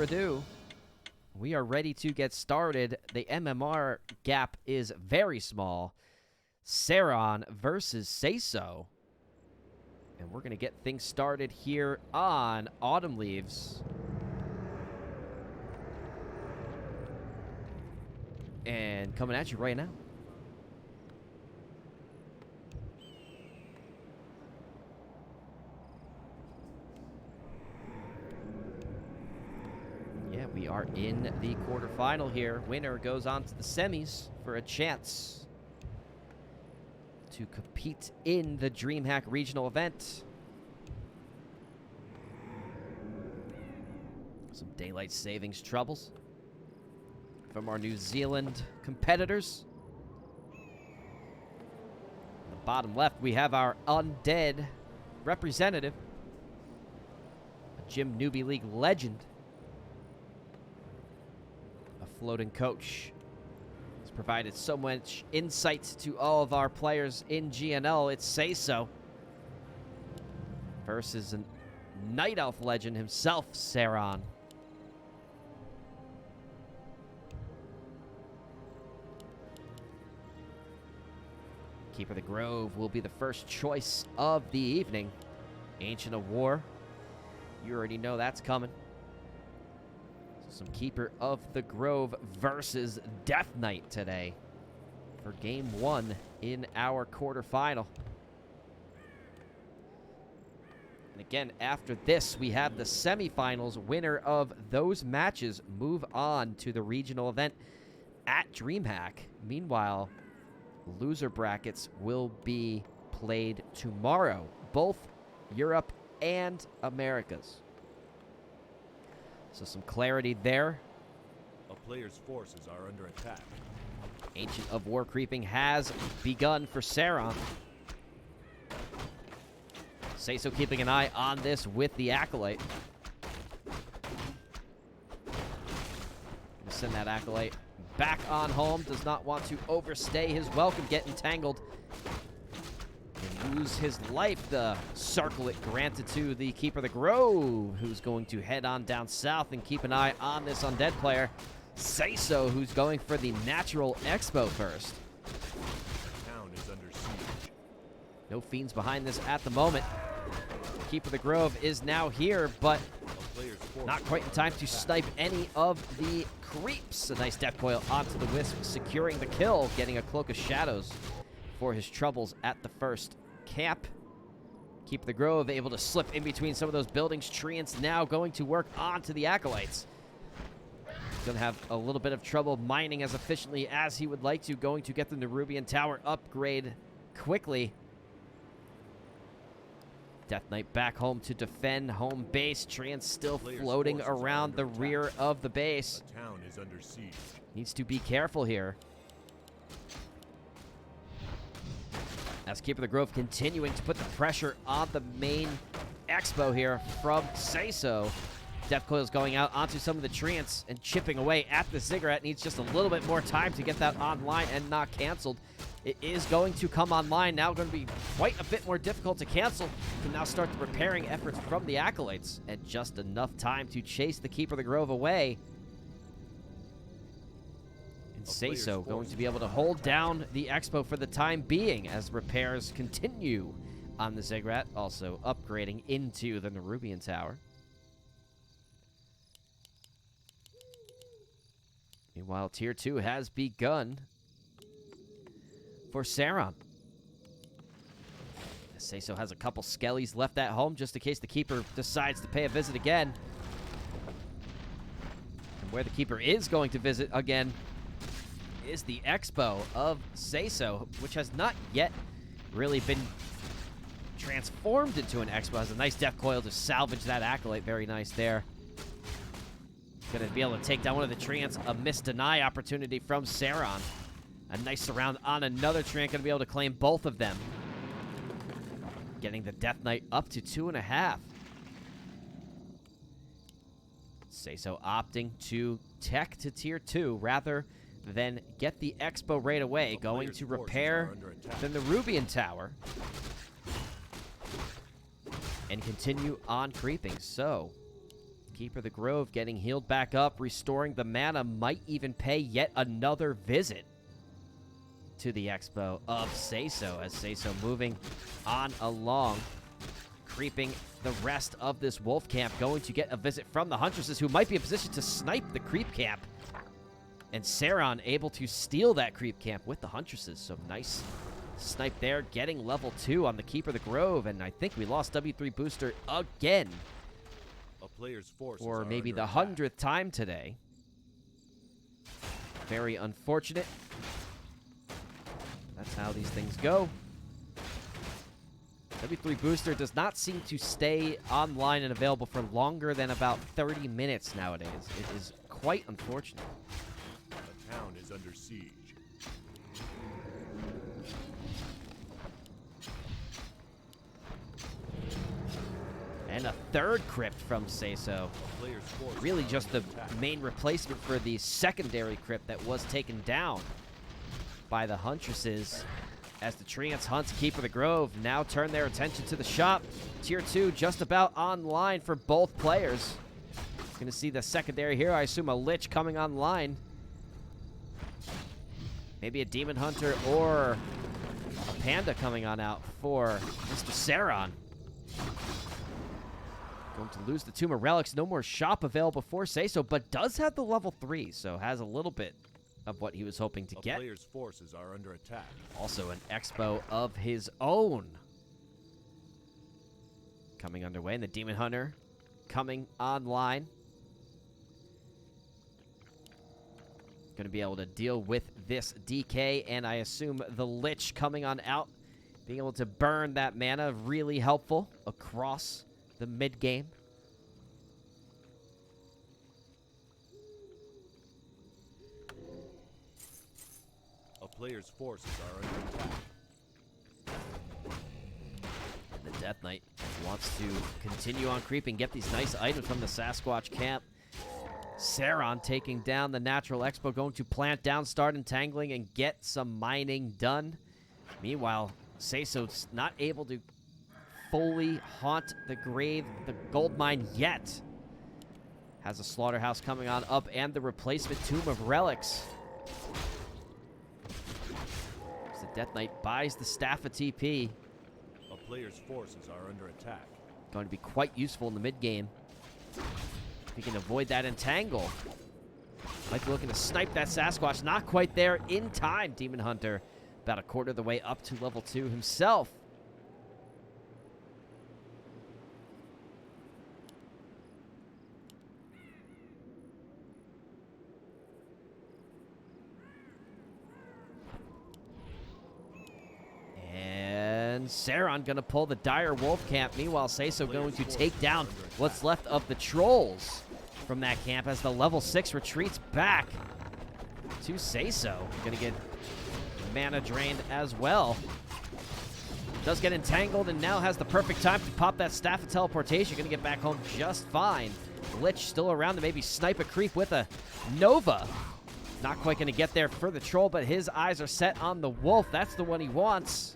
ado, we are ready to get started. The MMR gap is very small. Ceron versus SaysO. And we're going to get things started here on Autumn Leaves. And coming at you right now. Yeah, we are in the quarterfinal here. Winner goes on to the semis for a chance to compete in the Dreamhack regional event. Some daylight savings troubles from our New Zealand competitors. On the bottom left, we have our undead representative, a Gym Newbie League legend, a floating coach. He's provided so much insight to all of our players in GNL. It's SaysO versus a Night Elf legend himself, Ceron. Keeper of the Grove will be the first choice of the evening. Ancient of War. You already know that's coming. So some Keeper of the Grove versus Death Knight today for game one in our quarterfinal. And again, after this, we have the semifinals. Winner of those matches move on to the regional event at Dreamhack. Meanwhile, loser brackets will be played tomorrow, both Europe and Americas. So some clarity there. A player's forces are under attack. Ancient of War creeping has begun for Ceron. SaysO keeping an eye on this with the Acolyte. Gonna send that Acolyte back on home. Does not want to overstay his welcome, get entangled, and lose his life. The circlet granted to the Keeper of the Grove, who's going to head on down south and keep an eye on this undead player. SaysO, who's going for the natural expo first. The town is under siege. No fiends behind this at the moment. Keeper of the Grove is now here, but not quite in time to snipe any of the creeps. A nice death coil onto the Wisp, securing the kill, getting a Cloak of Shadows for his troubles at the first camp. Keeper of the Grove able to slip in between some of those buildings. Treants now going to work onto the Acolytes. Going to have a little bit of trouble mining as efficiently as he would like to. Going to get the Nerubian Tower upgrade quickly. Death Knight back home to defend home base. Treants still floating around the rear of the base. The town is under siege. Needs to be careful here. As Keeper of the Grove continuing to put the pressure on the main expo here from SaysO. Death Coil's going out onto some of the Treants and chipping away at the Ziggurat. Needs just a little bit more time to get that online and not canceled. It is going to come online. Now going to be quite a bit more difficult to cancel. Can now start the repairing efforts from the Acolytes. And just enough time to chase the Keeper of the Grove away. And SaysO going to be able to hold down the expo for the time being as repairs continue on the Ziggurat. Also upgrading into the Nerubian Tower. Meanwhile, Tier 2 has begun for Ceron. SaysO has a couple skellies left at home just in case the Keeper decides to pay a visit again. And where the Keeper is going to visit again is the expo of SaysO, which has not yet really been transformed into an expo. Has a nice death coil to salvage that Acolyte. Very nice there. Going to be able to take down one of the Treants. A miss deny opportunity from Ceron. A nice surround on another Treant. Going to be able to claim both of them. Getting the Death Knight up to 2.5. SaysO opting to tech to Tier 2 rather than get the expo right away. Going to repair the Nerubian Tower. And continue on creeping. So, Keeper of the Grove getting healed back up, restoring the mana, might even pay yet another visit to the Expo of SaysO, as SaysO moving on along, creeping the rest of this wolf camp, going to get a visit from the Huntresses, who might be in position to snipe the creep camp. And Ceron able to steal that creep camp with the Huntresses, so nice snipe there, getting level 2 on the Keeper of the Grove, and I think we lost W3 Booster again. A player's forces Or are maybe under the attack. 100th time today. Very unfortunate. That's how these things go. W3 Booster does not seem to stay online and available for longer than about 30 minutes nowadays. It is quite unfortunate. A town is under siege. And a third crypt from SaysO. A player's forces Really are just the under attack. main replacement for the secondary crypt that was taken down by the Huntresses, as the Treants hunts Keeper of the Grove now turn their attention to the shop. Tier 2 just about online for both players. Gonna see the secondary here. I assume a Lich coming online. Maybe a Demon Hunter or a Panda coming on out for Mr. Ceron. Going to lose the Tomb of Relics. No more shop available for SaysO, but does have the level 3, so has a little bit of what he was hoping to A get. player's forces are under attack. Also an Expo of his own coming underway, and the Demon Hunter coming online. Going to be able to deal with this DK, and I assume the Lich coming on out, being able to burn that mana, really helpful across the mid game. A player's forces are under attack. And the Death Knight wants to continue on creeping, get these nice items from the Sasquatch camp. Ceron taking down the Natural Expo, going to plant down, start entangling, and get some mining done. Meanwhile, SaysO's not able to fully haunt the grave, the gold mine yet. Has a slaughterhouse coming on up and the replacement Tomb of Relics. As the Death Knight buys the Staff of TP. A player's forces are under attack. Going to be quite useful in the mid game. He can avoid that entangle. Might be looking to snipe that Sasquatch. Not quite there in time. Demon Hunter about a quarter of the way up to level 2 himself. And Ceron gonna pull the Dire Wolf camp. Meanwhile, SaysO going to take down what's left of the Trolls from that camp as the level 6 retreats back to SaysO. Gonna get mana drained as well. Does get entangled and now has the perfect time to pop that Staff of Teleportation. Gonna get back home just fine. Lich still around to maybe snipe a creep with a Nova. Not quite gonna get there for the Troll, but his eyes are set on the Wolf. That's the one he wants.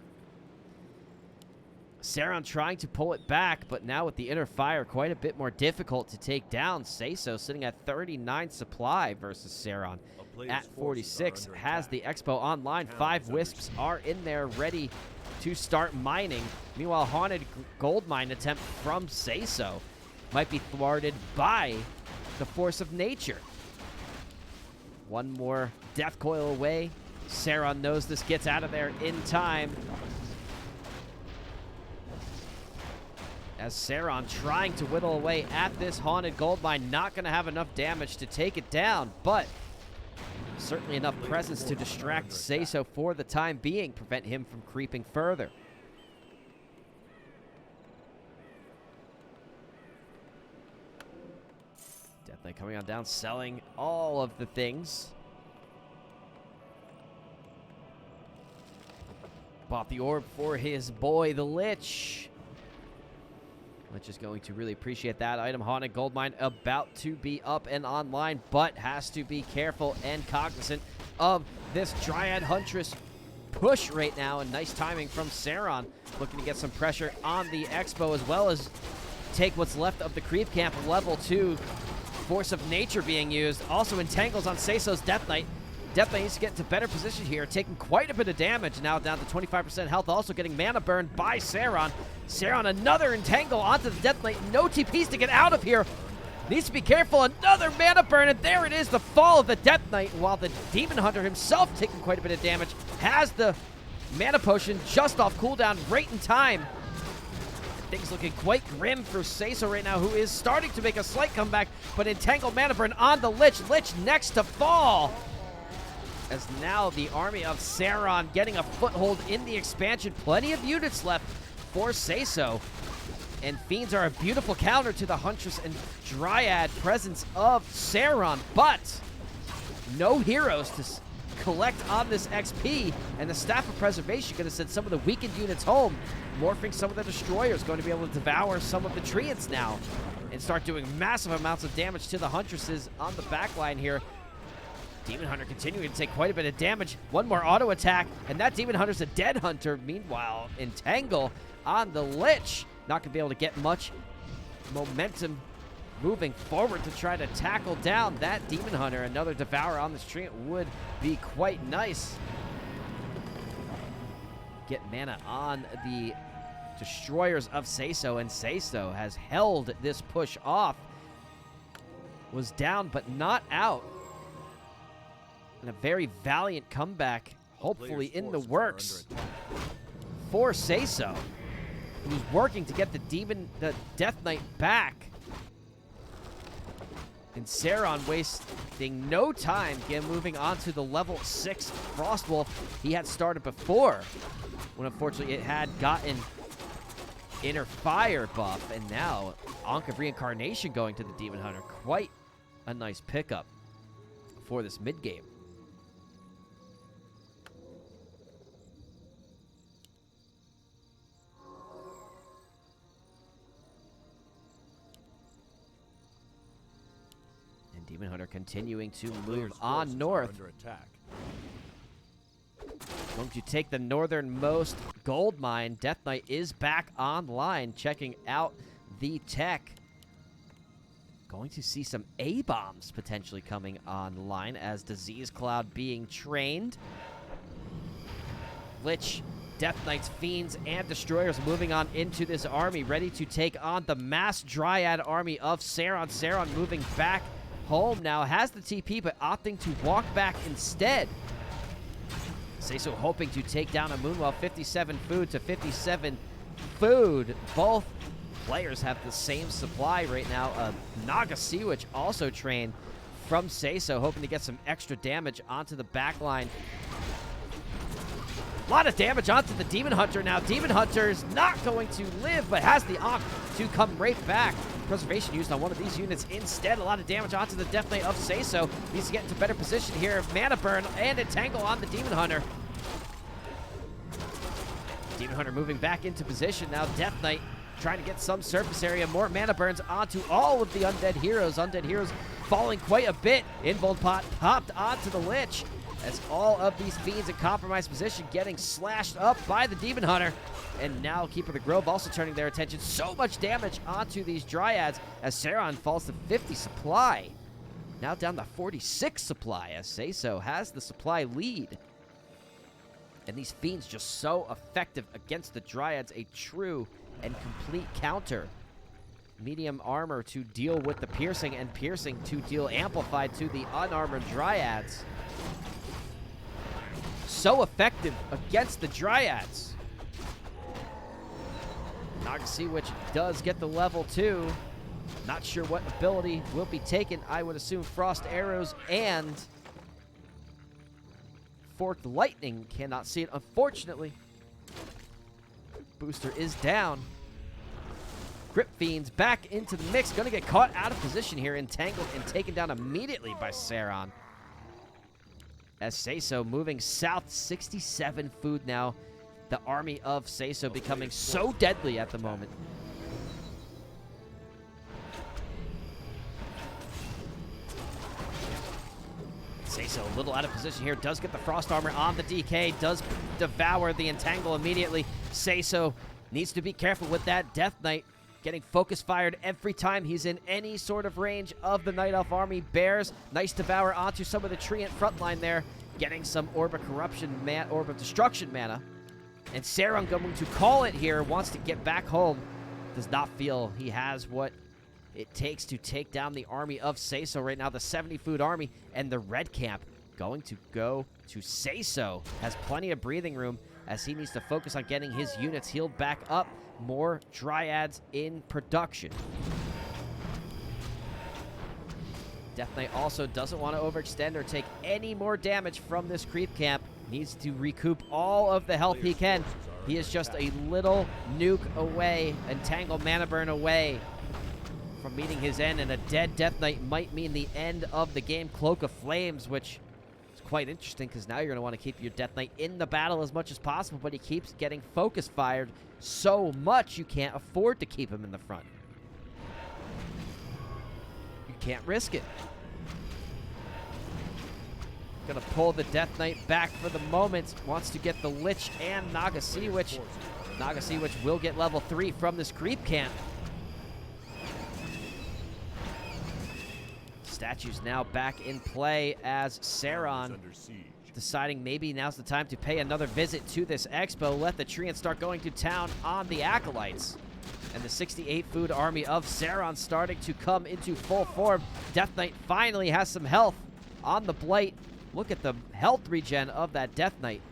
Ceron trying to pull it back, but now with the Inner Fire, quite a bit more difficult to take down. SaysO sitting at 39 supply versus Ceron at 46. Has the Expo online. 5 Wisps are in there ready to start mining. Meanwhile, Haunted Gold Mine attempt from SaysO might be thwarted by the force of nature. One more Death Coil away. Ceron knows this, gets out of there in time. As Ceron trying to whittle away at this Haunted Gold Mine, not going to have enough damage to take it down, but certainly enough presence to distract SaysO for the time being, prevent him from creeping further. Death Knight coming on down, selling all of the things. Bought the orb for his boy, the Lich. Lich is going to really appreciate that item. Haunted Gold Mine about to be up and online, but has to be careful and cognizant of this Dryad Huntress push right now. And nice timing from Ceron, looking to get some pressure on the Expo, as well as take what's left of the creep camp. Level 2 force of nature being used. Also entangles on SaysO's Death Knight. Death Knight needs to get into better position here, taking quite a bit of damage, now down to 25% health, also getting mana burned by Ceron. Ceron, another entangle onto the Death Knight, no TPs to get out of here. Needs to be careful, another mana burn, and there it is, the fall of the Death Knight, while the Demon Hunter himself taking quite a bit of damage, has the mana potion just off cooldown right in time. Things looking quite grim for SaysO right now, who is starting to make a slight comeback, but entangled mana burn on the Lich. Lich next to fall. As now the army of Ceron getting a foothold in the expansion. Plenty of units left for SaysO. And Fiends are a beautiful counter to the Huntress and Dryad presence of Ceron, but no heroes to collect on this XP, and the Staff of Preservation going to send some of the weakened units home, morphing some of the Destroyers, going to be able to devour some of the Treants now, and start doing massive amounts of damage to the Huntresses on the backline here. Demon Hunter continuing to take quite a bit of damage. One more auto attack, and that Demon Hunter's a dead hunter. Meanwhile, Entangle on the Lich. Not going to be able to get much momentum moving forward to try to tackle down that Demon Hunter. Another Devourer on the street would be quite nice. Get mana on the Destroyers of SaysO, and SaysO has held this push off. Was down, but not out. And a very valiant comeback, hopefully in the works for SaysO, who's working to get the Death Knight back. And Ceron wasting no time, again moving on to the level 6 Frostwolf he had started before, when unfortunately it had gotten Inner Fire buff, and now Ankh of Reincarnation going to the Demon Hunter. Quite a nice pickup for this mid-game. Demon Hunter continuing to move on north. Going to take the northernmost gold mine. Death Knight is back online, checking out the tech. Going to see some A-bombs potentially coming online as Disease Cloud being trained. Lich, Death Knights, Fiends, and Destroyers moving on into this army, ready to take on the mass Dryad army of Ceron. Ceron moving back home now, has the TP, but opting to walk back instead. SaysO hoping to take down a Moonwell. 57 food to 57 food. Both players have the same supply right now. Naga Sea Witch also trained from SaysO, hoping to get some extra damage onto the backline. A lot of damage onto the Demon Hunter now. Demon Hunter's not going to live, but has the Ankh to come right back. Preservation used on one of these units instead. A lot of damage onto the Death Knight of SaysO. Needs to get into better position here. Mana burn and entangle on the Demon Hunter. Demon Hunter moving back into position now. Death Knight trying to get some surface area. More mana burns onto all of the Undead Heroes. Undead Heroes falling quite a bit. Invuln Pot popped onto the Lich, as all of these Fiends in compromised position getting slashed up by the Demon Hunter. And now Keeper of the Grove also turning their attention. So much damage onto these Dryads as Ceron falls to 50 supply. Now down to 46 supply as SaysO has the supply lead. And these Fiends just so effective against the Dryads. A true and complete counter. Medium armor to deal with the piercing, and piercing to deal amplified to the unarmored Dryads. So effective against the Dryads. Naga Sea Witch does get the level 2. Not sure what ability will be taken. I would assume Frost Arrows and Forked Lightning. Cannot see it, unfortunately. Booster is down. Grip Fiends back into the mix. Going to get caught out of position here. Entangled and taken down immediately by Ceron. As SaysO moving south, 67 food now. The army of SaysO becoming so deadly at the moment. SaysO a little out of position here. Does get the Frost Armor on the DK. Does devour the Entangle immediately. SaysO needs to be careful with that Death Knight. getting focus fired every time he's in any sort of range of the Night Elf army. Bears, nice devour onto some of the Treant front line there, getting some Orb of Corruption, Orb of Destruction mana. And Ceron going to call it here, wants to get back home. Does not feel he has what it takes to take down the army of SaysO right now. The 70 food army and the red camp going to go to SaysO. Has plenty of breathing room as he needs to focus on getting his units healed back up. More Dryads in production. Death Knight also doesn't want to overextend or take any more damage from this creep camp. Needs to recoup all of the health he can. He is just a little nuke away, Entangle Mana Burn away from meeting his end, and a dead Death Knight might mean the end of the game. Cloak of Flames, which is quite interesting because now you're going to want to keep your Death Knight in the battle as much as possible, but he keeps getting focus fired so much you can't afford to keep him in the front. You can't risk it. Gonna pull the Death Knight back for the moment. Wants to get the Lich and Naga Sea Witch. Naga Sea Witch will get level 3 from this creep camp. Statues now back in play as Ceron deciding maybe now's the time to pay another visit to this expo. Let the Treant start going to town on the Acolytes. And the 68 food army of Ceron starting to come into full form. Death Knight finally has some health on the Blight. Look at the health regen of that Death Knight.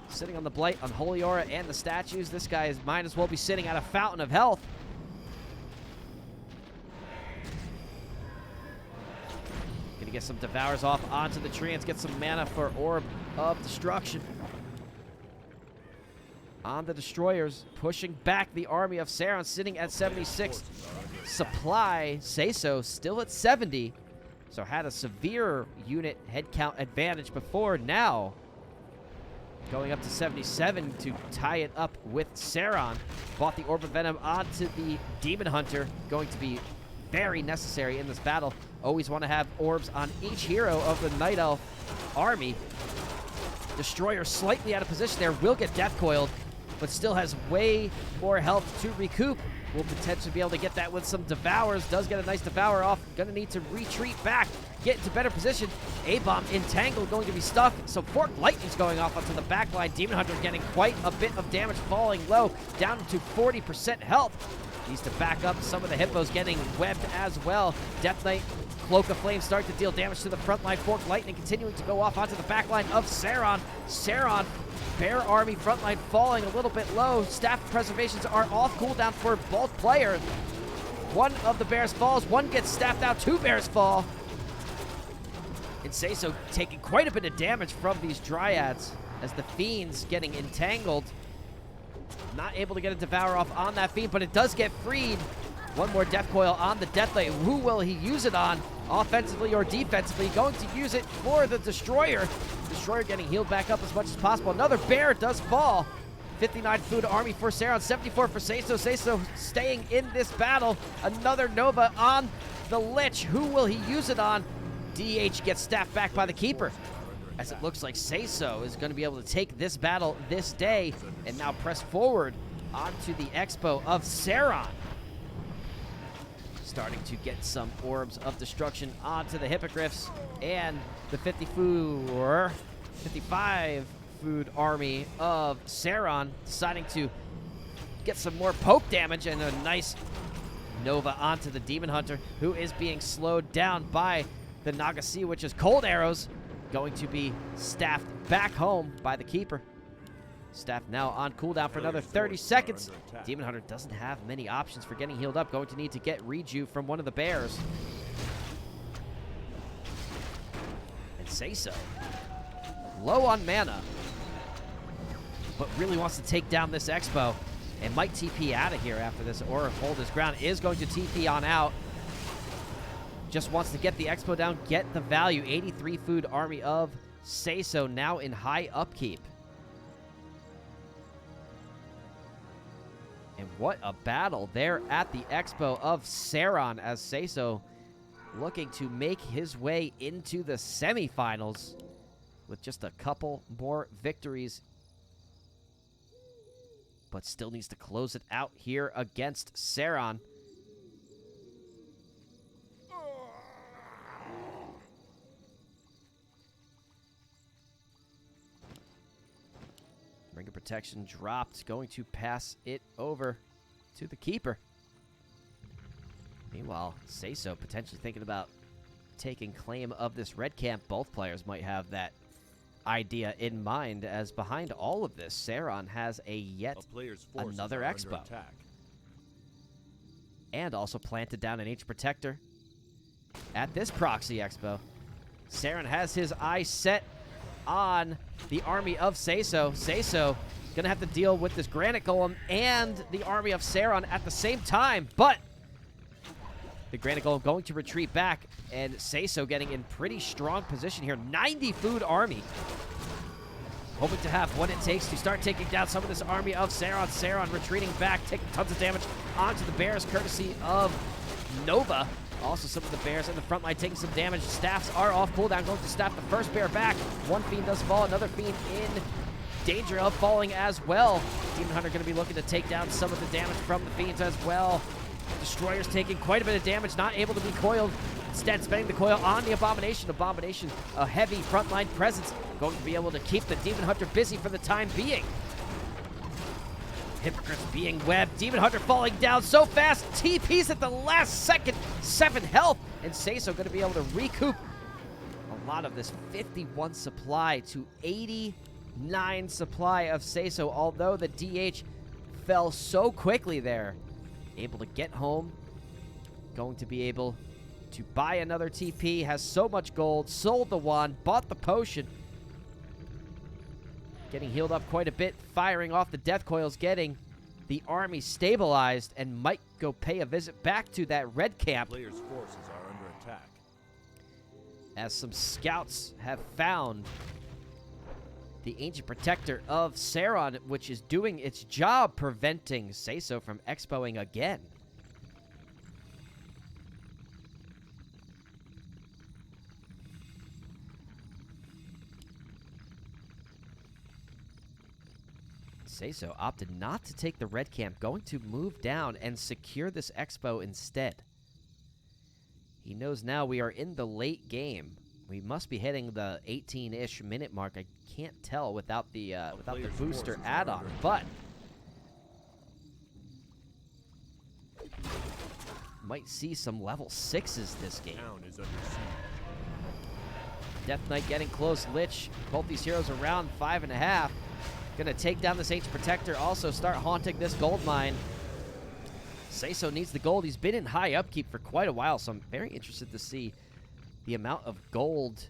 Sitting on the Blight, on Holy Aura, and the statues. This guy might as well be sitting at a fountain of health. Gonna get some Devours off onto the Treants. Get some mana for Orb of Destruction. On the Destroyers, pushing back the army of Ceron, sitting at 76. Supply, SaysO, still at 70. So had a severe unit headcount advantage before. Now going up to 77 to tie it up with Ceron. Bought the Orb of Venom onto the Demon Hunter. Going to be very necessary in this battle. Always want to have orbs on each hero of the Night Elf army. Destroyer slightly out of position there. Will get death coiled, but still has way more health to recoup. Will potentially be able to get that with some Devours. Does get a nice Devour off. Gonna need to retreat back, get into better position. A-Bomb entangled, going to be stuck. So Forked Lightning's going off onto the back line. Demon Hunter getting quite a bit of damage, falling low, down to 40% health. Needs to back up. Some of the Hippos getting webbed as well. Death Knight, Cloak of Flame starting to deal damage to the front line. Forked Lightning continuing to go off onto the back line of Ceron. Ceron, Bear Army front line falling a little bit low. Staff Preservations are off cooldown for both players. One of the Bears falls. One gets staffed out. Two Bears fall. And SaysO taking quite a bit of damage from these Dryads as the Fiend's getting entangled. Not able to get a Devour off on that Fiend, but it does get freed. One more Death Coil on the Death Knight. Who will he use it on? Offensively or defensively? Going to use it for the Destroyer. Destroyer getting healed back up as much as possible. Another Bear does fall. 59 food army for Ceron, 74 for SaysO. SaysO staying in this battle. Another Nova on the Lich. Who will he use it on? DH gets staffed back by the Keeper, as it looks like SaysO is going to be able to take this battle this day and now press forward onto the expo of Ceron. Starting to get some Orbs of Destruction onto the Hippogriffs and the 55 food army of Ceron, deciding to get some more poke damage and a nice Nova onto the Demon Hunter, who is being slowed down by the Naga Sea Witch's Cold Arrows. Going to be staffed back home by the Keeper. Staff now on cooldown for another 30 seconds. Demon Hunter doesn't have many options for getting healed up. Going to need to get reju from one of the Bears. And SaysO, low on mana, but really wants to take down this expo and might TP out of here after this, or hold his ground. Is going to TP on out. Just wants to get the expo down, get the value. 83 food army of SaysO now in high upkeep. And what a battle there at the expo of Ceron, as SaysO looking to make his way into the semifinals with just a couple more victories but still needs to close it out here against Ceron. Ring of protection dropped, going to pass it over to the keeper. Meanwhile, SaysO potentially thinking about taking claim of this red camp. Both players might have that idea in mind, as behind all of this, Ceron has another expo. And also planted down an H protector at this proxy expo. Ceron has his eye set on the army of SaysO. SaysO gonna have to deal with this granite golem and the army of Ceron at the same time, but the granite golem going to retreat back, and SaysO getting in pretty strong position here. 90 food army, hoping to have what it takes to start taking down some of this army of Ceron. Ceron retreating back, taking tons of damage onto the bears, courtesy of Nova. Also, some of the bears in the front line taking some damage. Staffs are off cooldown, going to staff the first bear back. One fiend does fall, another fiend in danger of falling as well. Demon Hunter going to be looking to take down some of the damage from the fiends as well. Destroyer's taking quite a bit of damage, not able to be coiled. Instead, spending the coil on the Abomination. Abomination, a heavy frontline presence, going to be able to keep the Demon Hunter busy for the time being. Hypocrites being webbed. Demon Hunter falling down so fast. TP's at the last second. 7 health. And SaysO going to be able to recoup a lot of this 51 supply to 89 supply of SaysO. Although the DH fell so quickly there. Able to get home. Going to be able to buy another TP. Has so much gold. Sold the wand. Bought the potion. Getting healed up quite a bit, firing off the death coils, getting the army stabilized, and might go pay a visit back to that red camp. Players' forces are under attack, as some scouts have found the Ancient Protector of Ceron, which is doing its job preventing SaysO from expoing again. SaysO opted not to take the red camp, going to move down and secure this expo instead. He knows now we are in the late game. We must be hitting the 18-ish minute mark. I can't tell without the booster add-on, but might see some level 6s this game. Death Knight getting close. Lich, both these heroes around 5.5. Gonna take down this Ancient Protector, also start haunting this gold mine. SaysO needs the gold. He's been in high upkeep for quite a while, so I'm very interested to see the amount of gold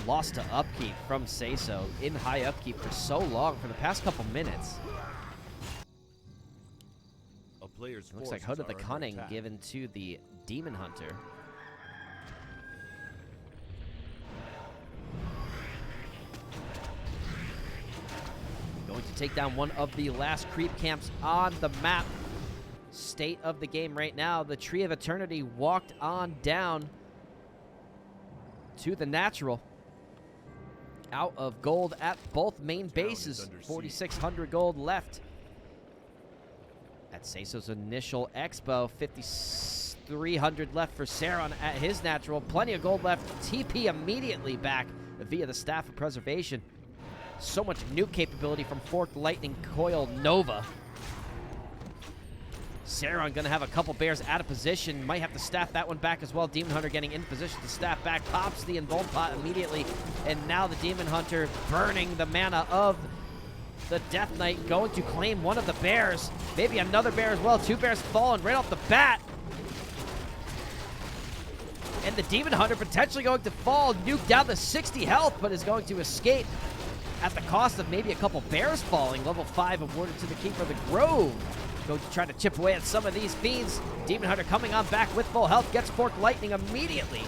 lost to upkeep from SaysO in high upkeep for so long, for the past couple minutes. Looks like Hood of the Cunning given to the Demon Hunter. Going to take down one of the last creep camps on the map. State of the game right now, the Tree of Eternity walked on down to the natural. Out of gold at both main bases. 4,600 gold left at SaysO's initial expo. 5,300 left for Ceron at his natural. Plenty of gold left. TP immediately back via the Staff of Preservation. So much nuke capability from Forked Lightning Coil Nova. Ceron gonna have a couple bears out of position. Might have to staff that one back as well. Demon Hunter getting in position to staff back. Pops the Invuln Pot immediately. And now the Demon Hunter burning the mana of the Death Knight. Going to claim one of the bears. Maybe another bear as well. 2 bears falling right off the bat. And the Demon Hunter potentially going to fall. Nuke down to 60 health, but is going to escape at the cost of maybe a couple bears falling. Level 5 awarded to the Keeper of the Grove. Going to try to chip away at some of these fiends. Demon Hunter coming on back with full health. Gets Forked Lightning immediately.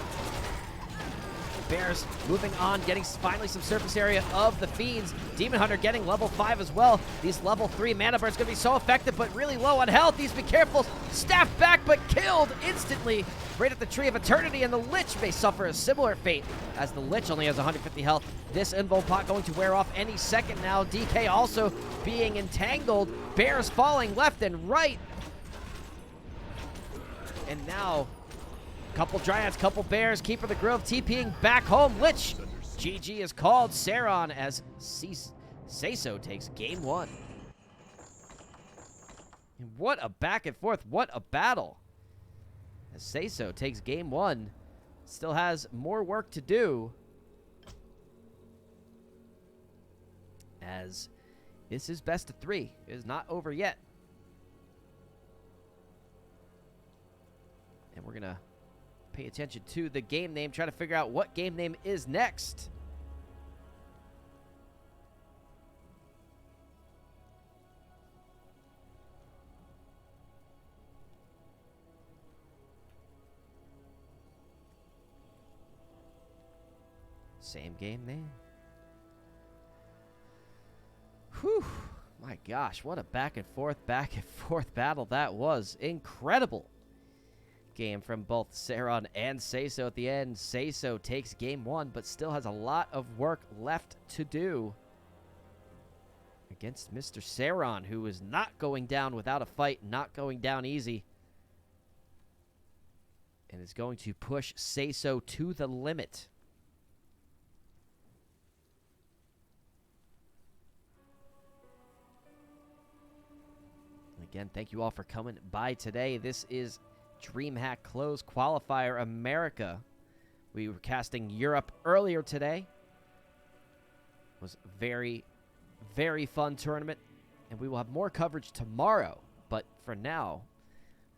Bears moving on, getting finally some surface area of the Fiends. Demon Hunter getting level 5 as well. These level 3 mana burns going to be so effective, but really low on health. Needs to be careful. Staff back, but killed instantly right at the Tree of Eternity, and the Lich may suffer a similar fate as the Lich only has 150 health. This Invo pot going to wear off any second now. DK also being entangled. Bears falling left and right. And now, couple Dryads, couple Bears, Keeper of the Grove TPing back home. Lich, GG is called. Ceron as SaysO takes game 1. And what a back and forth, what a battle. As SaysO takes game 1, still has more work to do. As this is best of 3, it is not over yet. And we're gonna pay attention to the game name, try to figure out what game name is next. Same game name. Whew. My gosh, what a back and forth battle that was. Incredible game from both Ceron and SaysO at the end. SaysO takes game 1, but still has a lot of work left to do against Mr. Ceron, who is not going down without a fight, not going down easy, and is going to push SaysO to the limit. Again, thank you all for coming by today. This is Dreamhack Close Qualifier America. We were casting Europe earlier today. It was a very, very fun tournament, and we will have more coverage tomorrow. But for now,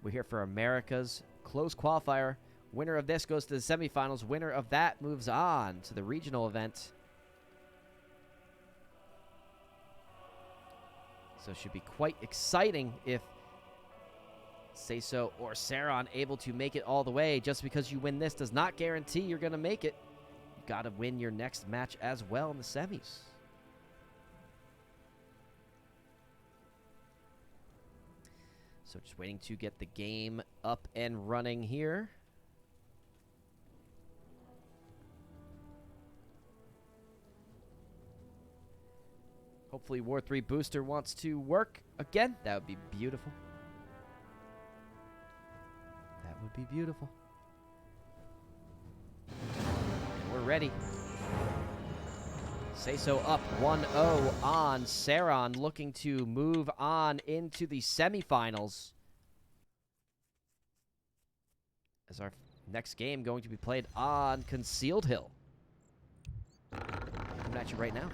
we're here for America's Close Qualifier. Winner of this goes to the semifinals. Winner of that moves on to the regional event. So it should be quite exciting if SaysO or Ceron able to make it all the way. Just because you win this does not guarantee you're going to make it. You got to win your next match as well in the semis. So just waiting to get the game up and running here. Hopefully War 3 booster wants to work again. That would be beautiful. That would be beautiful. And we're ready. SaysO up 1-0 on Ceron, looking to move on into the semifinals. As our next game going to be played on Concealed Hill. Coming at you right now.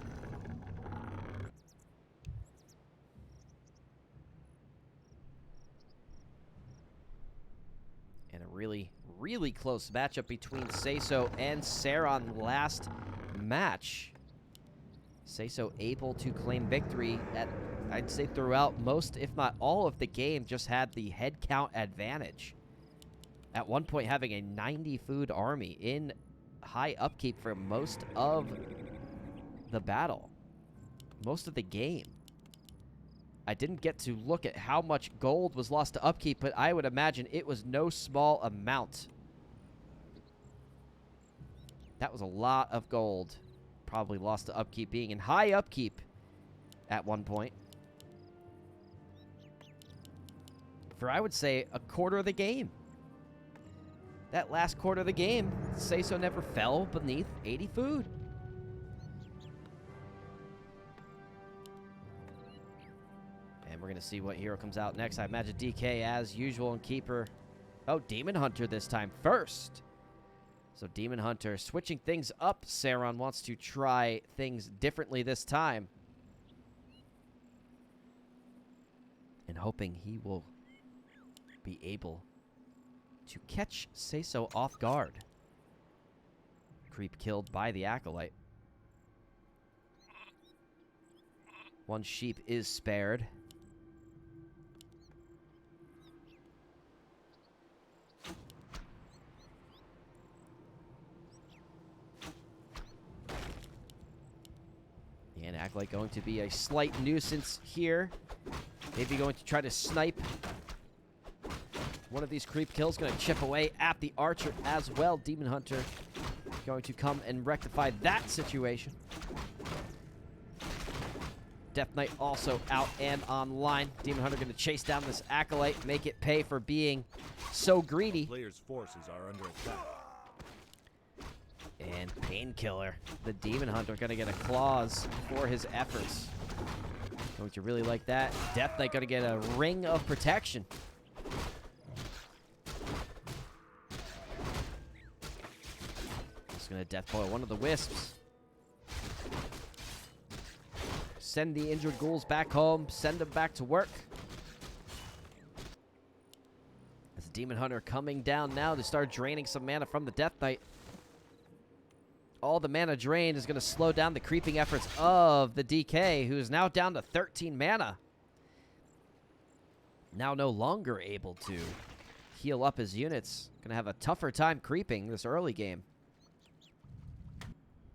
And a really, really close matchup between SaysO and Ceron last match. SaysO able to claim victory at, I'd say, throughout most, if not all of the game, just had the head count advantage. At one point having a 90 food army in high upkeep for most of the battle. Most of the game. I didn't get to look at how much gold was lost to upkeep, but I would imagine it was no small amount. That was a lot of gold. Probably lost to upkeep, being in high upkeep at one point. For, I would say, a quarter of the game. That last quarter of the game, SaysO never fell beneath 80 food. And we're going to see what hero comes out next. I imagine DK as usual and Keeper. Oh, Demon Hunter this time first. So Demon Hunter switching things up. Ceron wants to try things differently this time. And hoping he will be able to catch SaysO off guard. Creep killed by the Acolyte. One sheep is spared. Acolyte going to be a slight nuisance here. Maybe going to try to snipe. One of these creep kills going to chip away at the Archer as well. Demon Hunter going to come and rectify that situation. Death Knight also out and online. Demon Hunter going to chase down this Acolyte, make it pay for being so greedy. Players' forces are under attack. And Painkiller, the Demon Hunter, going to get a clause for his efforts. Going to really like that. Death Knight going to get a ring of protection. Just going to death coil one of the Wisps. Send the injured ghouls back home. Send them back to work. As the Demon Hunter coming down now to start draining some mana from the Death Knight. All the mana drained is going to slow down the creeping efforts of the DK, who is now down to 13 mana. Now no longer able to heal up his units. Going to have a tougher time creeping this early game.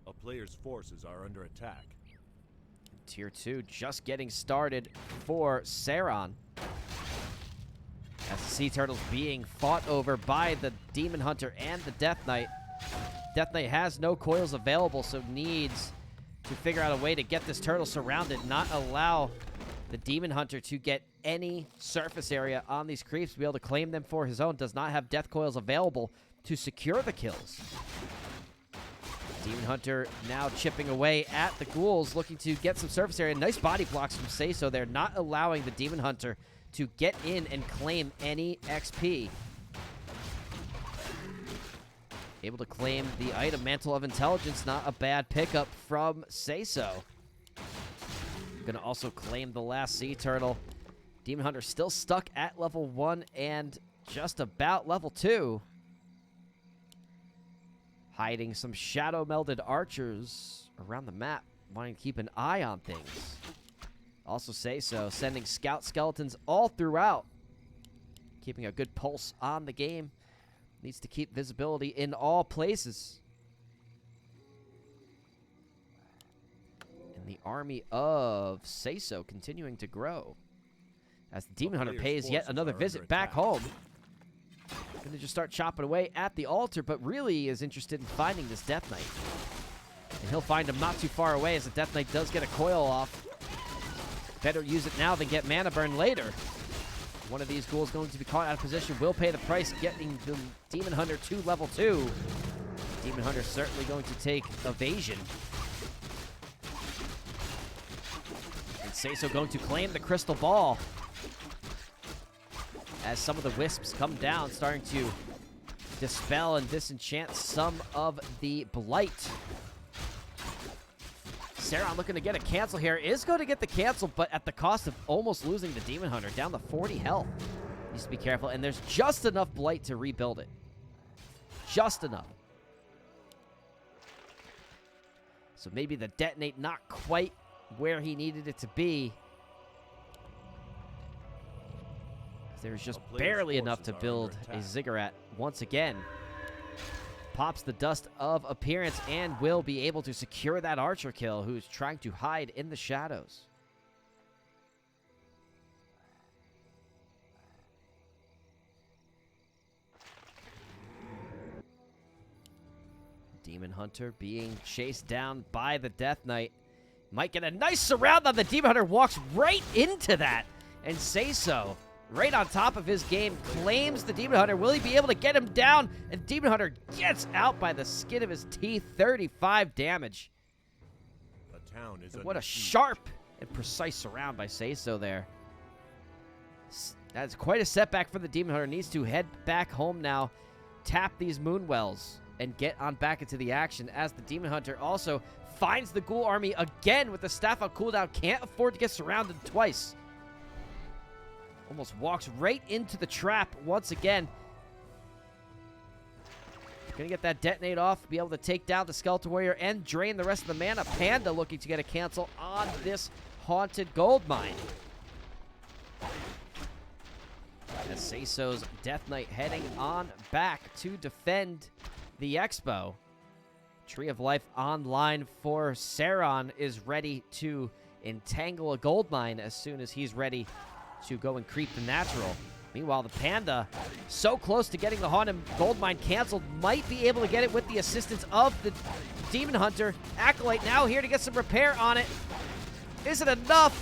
A player's forces are under attack. Tier 2 just getting started for Ceron. As the Sea Turtles being fought over by the Demon Hunter and the Death Knight. Death Knight has no coils available, so needs to figure out a way to get this turtle surrounded, not allow the Demon Hunter to get any surface area on these creeps, to be able to claim them for his own. Does not have death coils available to secure the kills. Demon Hunter now chipping away at the ghouls, looking to get some surface area. Nice body blocks from SaysO there, not allowing the Demon Hunter to get in and claim any XP. Able to claim the item, Mantle of Intelligence, not a bad pickup from SaysO. Gonna also claim the last Sea Turtle. Demon Hunter still stuck at level 1 and just about level 2. Hiding some shadow melded archers around the map, wanting to keep an eye on things. Also SaysO sending scout skeletons all throughout, keeping a good pulse on the game. Needs to keep visibility in all places. And the army of SaysO continuing to grow as the Demon Hunter pays yet another visit back home. Going to just start chopping away at the altar, but really is interested in finding this Death Knight. And he'll find him not too far away, as the Death Knight does get a coil off. Better use it now than get mana burn later. One of these ghouls going to be caught out of position, will pay the price, getting the Demon Hunter to level 2. Demon Hunter certainly going to take evasion. And SaysO going to claim the crystal ball. As some of the wisps come down, starting to dispel and disenchant some of the blight. Ceron looking to get a cancel here. Is going to get the cancel, but at the cost of almost losing the Demon Hunter down to 40 health. Needs to be careful, and there's just enough blight to rebuild it. Just enough. So maybe the detonate not quite where he needed it to be. There's just barely enough to build a ziggurat once again. Pops the dust of appearance and will be able to secure that archer kill, who's trying to hide in the shadows. Demon Hunter being chased down by the Death Knight. Might get a nice surround on the Demon Hunter, walks right into that. And SaysO, right on top of his game, claims the Demon Hunter. Will he be able to get him down? And Demon Hunter gets out by the skin of his teeth. 35 damage. The town is what a sharp and precise surround by SaysO there. That's quite a setback for the Demon Hunter. Needs to head back home now, tap these Moonwells, and get on back into the action, as the Demon Hunter also finds the Ghoul army again with the staff on cooldown. Can't afford to get surrounded twice. Almost walks right into the trap once again. Gonna get that detonate off, be able to take down the Skeleton Warrior and drain the rest of the mana. Panda looking to get a cancel on this haunted gold mine. As SaysO's Death Knight heading on back to defend the Expo. Tree of Life online for Ceron is ready to entangle a gold mine as soon as he's ready to go and creep the natural. Meanwhile, the Panda, so close to getting the Haunted Gold Mine canceled, might be able to get it with the assistance of the Demon Hunter. Acolyte now here to get some repair on it. Is it enough?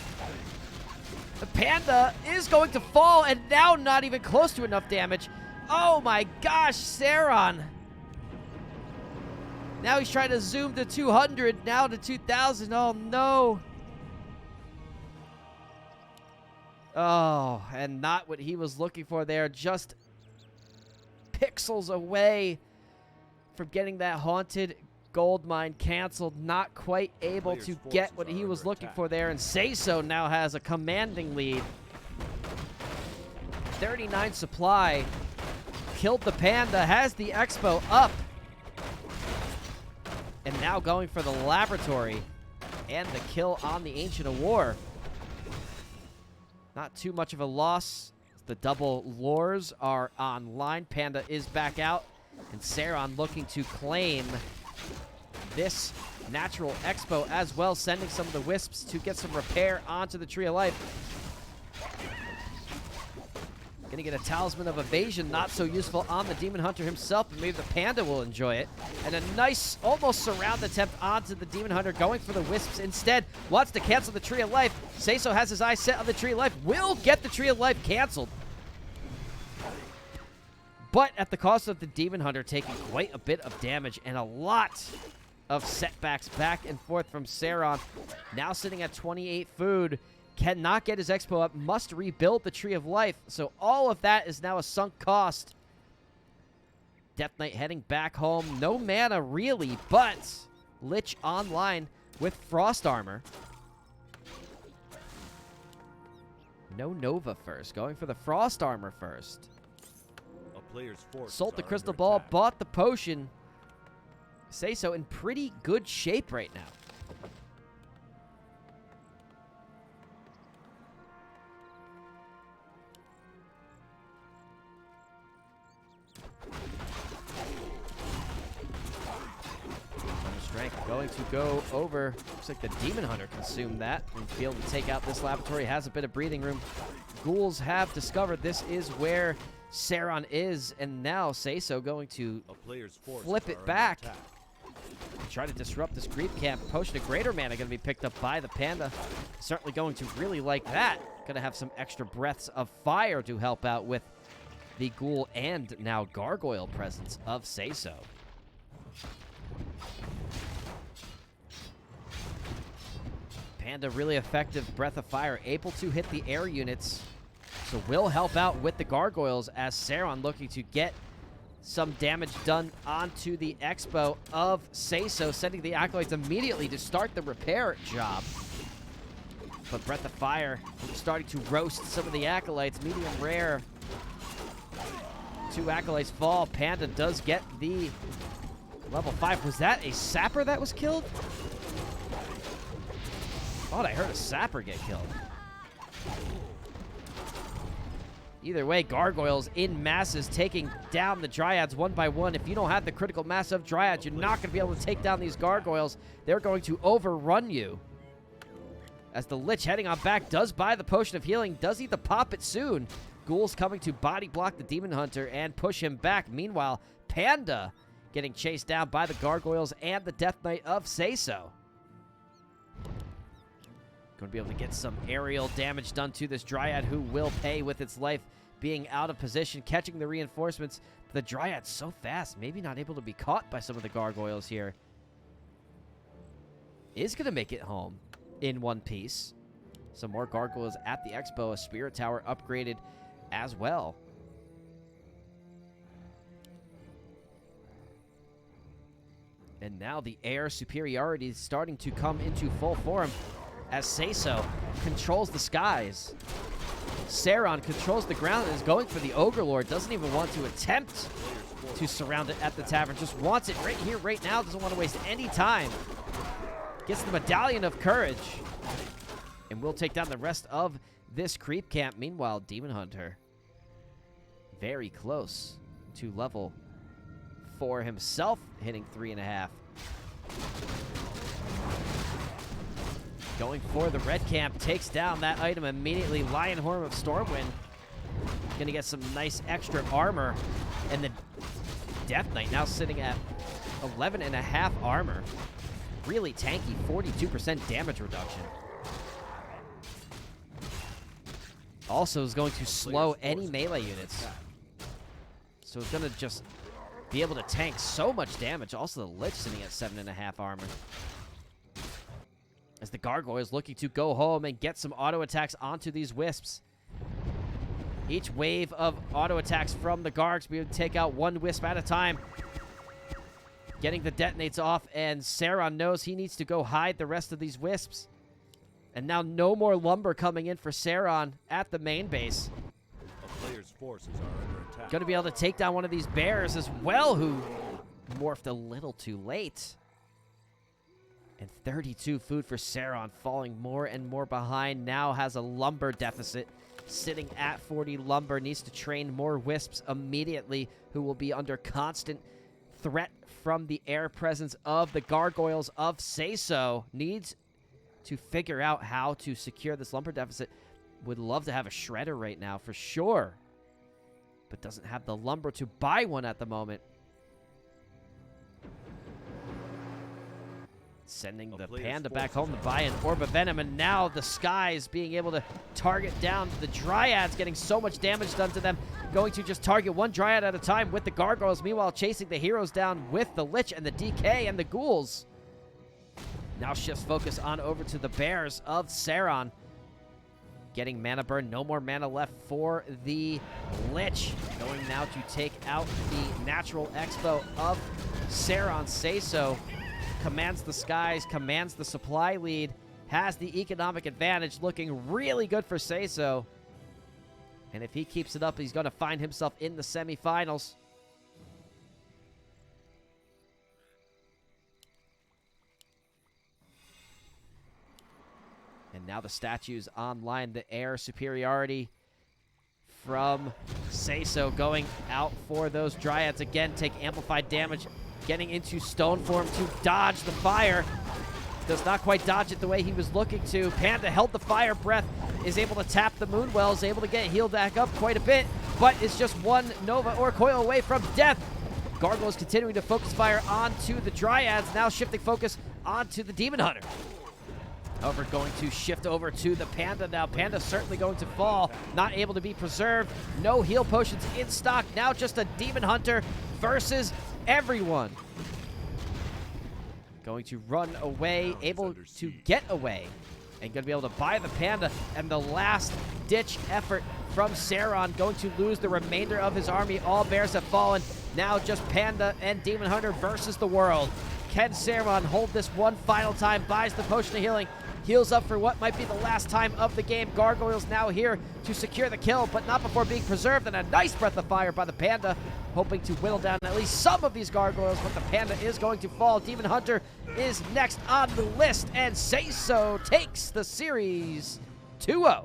The Panda is going to fall, and now not even close to enough damage. Oh my gosh, Ceron. Now he's trying to zoom to 200, now to 2,000. Oh no. Oh, and not what he was looking for there. Just pixels away from getting that Haunted Gold Mine canceled. Not quite able to get what he was looking for there. And SaysO now has a commanding lead. 39 supply. Killed the Panda. Has the Expo up. And now going for the Laboratory. And the kill on the Ancient of War. Not too much of a loss. The double lures are online. Panda is back out. And Ceron looking to claim this natural Expo as well, sending some of the Wisps to get some repair onto the Tree of Life. Gonna get a Talisman of Evasion, not so useful on the Demon Hunter himself, but maybe the Panda will enjoy it. And a nice, almost surround attempt onto the Demon Hunter, going for the Wisps instead. Wants to cancel the Tree of Life. SaysO has his eyes set on the Tree of Life. Will get the Tree of Life canceled. But at the cost of the Demon Hunter taking quite a bit of damage and a lot of setbacks back and forth from Ceron. Now sitting at 28 food. Cannot get his Expo up, must rebuild the Tree of Life. So all of that is now a sunk cost. Death Knight heading back home. No mana really, but Lich online with Frost Armor. No Nova first, going for the Frost Armor first. A player's forces Sold the are Crystal under Ball, attack. bought the potion. SaysO in pretty good shape right now. Strength going to go over. Looks like the Demon Hunter consumed that and be able to take out this Laboratory. Has a bit of breathing room. Ghouls have discovered this is where Ceron is, and now SaysO going to flip it back. Try to disrupt this creep camp. Potion of Greater Mana going to be picked up by the Panda. Certainly going to really like that. Going to have some extra breaths of fire to help out with the Ghoul and now Gargoyle presence of SaysO. Panda really effective Breath of Fire, able to hit the air units. So will help out with the Gargoyles as Ceron looking to get some damage done onto the Expo of SaysO, sending the Acolytes immediately to start the repair job. But Breath of Fire starting to roast some of the Acolytes, medium rare. 2 Acolytes fall. Panda does get the level 5. Was that a Sapper that was killed? Thought I heard a Sapper get killed. Either way, Gargoyles in masses taking down the Dryads one by one. If you don't have the critical mass of Dryads, you're not going to be able to take down these Gargoyles. They're going to overrun you. As the Lich heading on back does buy the Potion of Healing, does eat the Poppet soon. Ghouls coming to body block the Demon Hunter and push him back. Meanwhile, Panda getting chased down by the Gargoyles and the Death Knight of SaysO. Going to be able to get some aerial damage done to this Dryad, who will pay with its life being out of position, catching the reinforcements. The Dryad's so fast, maybe not able to be caught by some of the Gargoyles here. Is going to make it home in one piece. Some more Gargoyles at the Expo, a Spirit Tower upgraded as well. And now the air superiority is starting to come into full form as SaysO controls the skies. Ceron controls the ground and is going for the Ogre Lord. Doesn't even want to attempt to surround it at the tavern. Just wants it right here, right now. Doesn't want to waste any time. Gets the Medallion of Courage. And will take down the rest of this creep camp. Meanwhile, Demon Hunter very close to level 4 himself, hitting 3.5. Going for the red camp, takes down that item immediately. Lionhorn of Stormwind. Gonna get some nice extra armor. And the Death Knight now sitting at 11.5 armor. Really tanky, 42% damage reduction. Also is going to slow any melee units. So it's gonna just be able to tank so much damage. Also the Lich sitting at 7.5 armor. As the Gargoyle is looking to go home and get some auto attacks onto these Wisps. Each wave of auto attacks from the Gargs, we would take out one Wisp at a time. Getting the detonates off, and Ceron knows he needs to go hide the rest of these Wisps. And now no more lumber coming in for Ceron at the main base. A player's forces are under attack. Going to be able to take down one of these bears as well, who morphed a little too late. And 32 food for Ceron, falling more and more behind. Now has a lumber deficit, sitting at 40 lumber. Needs to train more Wisps immediately, who will be under constant threat from the air presence of the Gargoyles of SaysO. Needs to figure out how to secure this lumber deficit. Would love to have a shredder right now for sure, but doesn't have the lumber to buy one at the moment. Sending the Panda back home to buy an Orb of Venom, and now the Skies being able to target down the Dryads, getting so much damage done to them. Going to just target one Dryad at a time with the Gargoyles, meanwhile chasing the heroes down with the Lich and the DK and the Ghouls. Now shifts focus on over to the Bears of Ceron. Getting mana burn, no more mana left for the Lich. Going now to take out the Natural Expo of Ceron. SaysO commands the Skies, commands the supply lead, has the economic advantage, looking really good for SaysO. And if he keeps it up, he's going to find himself in the semifinals. And now the statues online, the air superiority from SaysO going out for those Dryads. Again, take amplified damage, getting into stone form to dodge the fire. Does not quite dodge it the way he was looking to. Panda held the fire breath, is able to tap the Moonwell, is able to get healed back up quite a bit, but is just one Nova or Coil away from death. Gargoyle is continuing to focus fire onto the Dryads, now shifting focus onto the Demon Hunter. However, going to shift over to the Panda now. Panda certainly going to fall, not able to be preserved. No heal potions in stock. Now just a Demon Hunter versus everyone. Going to run away, able to get away, and going to be able to buy the Panda. And the last ditch effort from Ceron, going to lose the remainder of his army. All bears have fallen. Now just Panda and Demon Hunter versus the world. Can Ceron hold this one final time? Buys the potion of healing. Heals up for what might be the last time of the game. Gargoyles now here to secure the kill, but not before being preserved. And a nice breath of fire by the Panda, hoping to whittle down at least some of these Gargoyles, but the Panda is going to fall. Demon Hunter is next on the list, and SaysO takes the series 2-0.